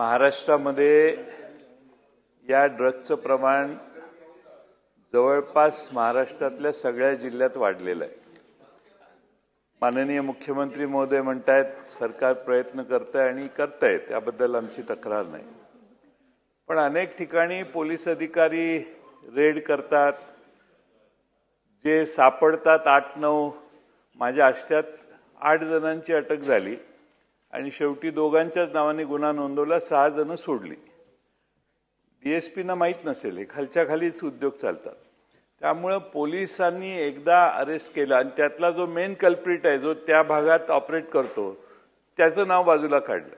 महाराष्ट्रामध्ये या ड्रग्जचं प्रमाण जवळपास महाराष्ट्रातल्या सगळ्या जिल्ह्यात वाढलेलं आहे। माननीय मुख्यमंत्री महोदय म्हणतात सरकार प्रयत्न करतंय आणि करतंय, त्याबद्दल आमची तक्रार नाही। पण अनेक ठिकाणी पोलीस अधिकारी रेड करतात, जे सापडतात 8-9, माझ्या आष्ट्यात 8 जणांची अटक झाली आणि शेवटी दोघांच्याच नावाने गुन्हा नोंदवला, 6 जण सोडली। डीएसपीना माहित नसेल, हे खालच्या खालीच उद्योग चालतात। त्यामुळे पोलिसांनी एकदा अरेस्ट केला आणि त्यातला जो मेन कल्प्रिट आहे, जो त्या भागात ऑपरेट करतो, त्याचं नाव बाजूला काढलं।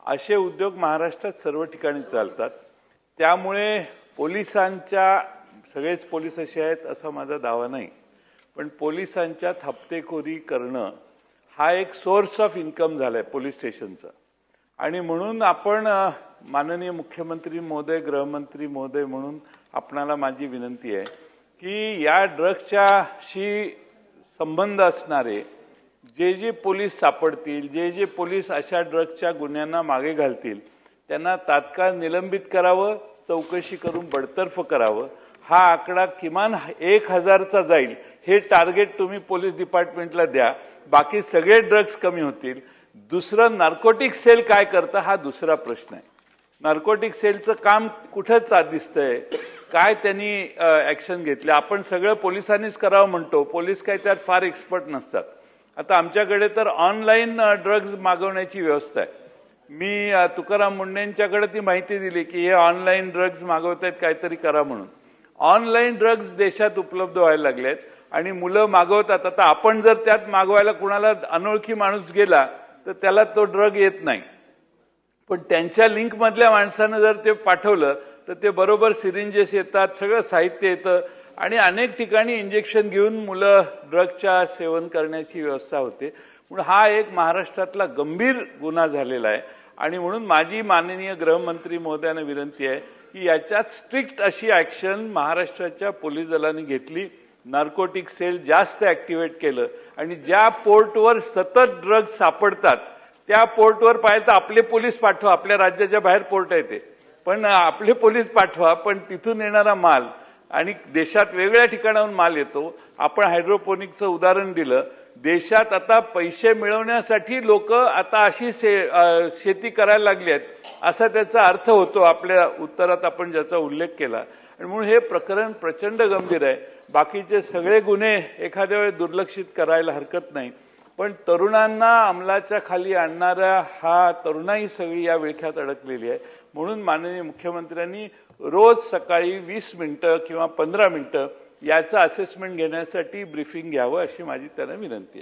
असे उद्योग महाराष्ट्रात सर्व ठिकाणी चालतात। त्यामुळे पोलिसांच्या, सगळेच पोलीस असे आहेत असा माझा दावा नाही, पण पोलिसांच्या हप्तेखोरी करणं हा एक सोर्स ऑफ इन्कम झालाय पोलीस स्टेशनचा। आणि म्हणून आपण माननीय मुख्यमंत्री महोदय, गृहमंत्री महोदय म्हणून आपणाला माझी विनंती आहे की या ड्रग्जच्याशी संबंध असणारे जे पोलीस सापडतील, जे पोलीस अशा ड्रग्जच्या गुन्ह्यांना मागे घालतील, त्यांना तात्काळ निलंबित करावं, चौकशी करून बडतर्फ करावं। हा आकडा किमान 1000चा जाईल, हे टार्गेट तुम्ही पोलीस डिपार्टमेंटला द्या, बाकी सगळे ड्रग्ज कमी होतील। दुसरं, नार्कोटिक सेल काय करतं हा दुसरा प्रश्न आहे। नार्कोटिक सेलचं काम कुठंच दिसतंय, काय त्यांनी ॲक्शन घेतली? आपण सगळं पोलिसांनीच करावं म्हणतो, पोलीस काय त्यात फार एक्सपर्ट नसतात। आता आमच्याकडे तर ऑनलाईन ड्रग्ज मागवण्याची व्यवस्था आहे। मी तुकाराम मुंडेंच्याकडे ती माहिती दिली की हे ऑनलाईन ड्रग्ज मागवत आहेत, काहीतरी करा म्हणून। ऑनलाईन ड्रग्ज देशात उपलब्ध व्हायला लागलेत आणि मुलं मागवतात। आता आपण जर त्यात मागवायला कुणाला अनोळखी माणूस गेला तर त्याला तो ड्रग येत नाही, पण त्यांच्या लिंकमधल्या माणसानं जर ते पाठवलं तर ते बरोबर सिरिंजेस येतात, सगळं साहित्य येतं आणि अनेक ठिकाणी इंजेक्शन घेऊन मुलं ड्रगच्या सेवन करण्याची व्यवस्था होते। म्हणून हा एक महाराष्ट्रातला गंभीर गुन्हा झालेला आहे आणि म्हणून माझी माननीय गृहमंत्री महोदयांना विनंती आहे की याच्यात स्ट्रिक्ट अशी ॲक्शन महाराष्ट्राच्या पोलीस दलाने घेतली, नार्कोटिक सेल जास्त ॲक्टिव्हेट केलं आणि ज्या पोर्टवर सतत ड्रग्ज सापडतात त्या पोर्टवर पाहिजे तर आपले पोलीस पाठवा, आपल्या राज्याच्या बाहेर पोर्ट आहे ते, पण आपले पोलीस पाठवा, पण तिथून येणारा माल आणि देशात वेगळ्या ठिकाणाहून माल येतो। आपण हायड्रोपोनिकचं उदाहरण दिलं, देशात आता पैसे मिळवण्यासाठी लोक आता अशी शेती करायला लागली आहेत असा त्याचा अर्थ होतो आपल्या उत्तरात आपण ज्याचा उल्लेख केला। आणि म्हणून हे प्रकरण प्रचंड गंभीर आहे। बाकीचे सगळे गुन्हे एखाद्या वेळेस दुर्लक्षित करायला हरकत नाही, पण तरुणांना अंमलाच्या खाली आणणारा हा तरुणाई सगळी या विळख्यात अडकलेली आहे। म्हणून माननीय मुख्यमंत्र्यांनी रोज सकाळी 20 मिनिटं किंवा 15 मिनिटं याचं असेसमेंट घेण्यासाठी ब्रीफिंग घ्यावं अशी माझी त्यांना विनंती आहे।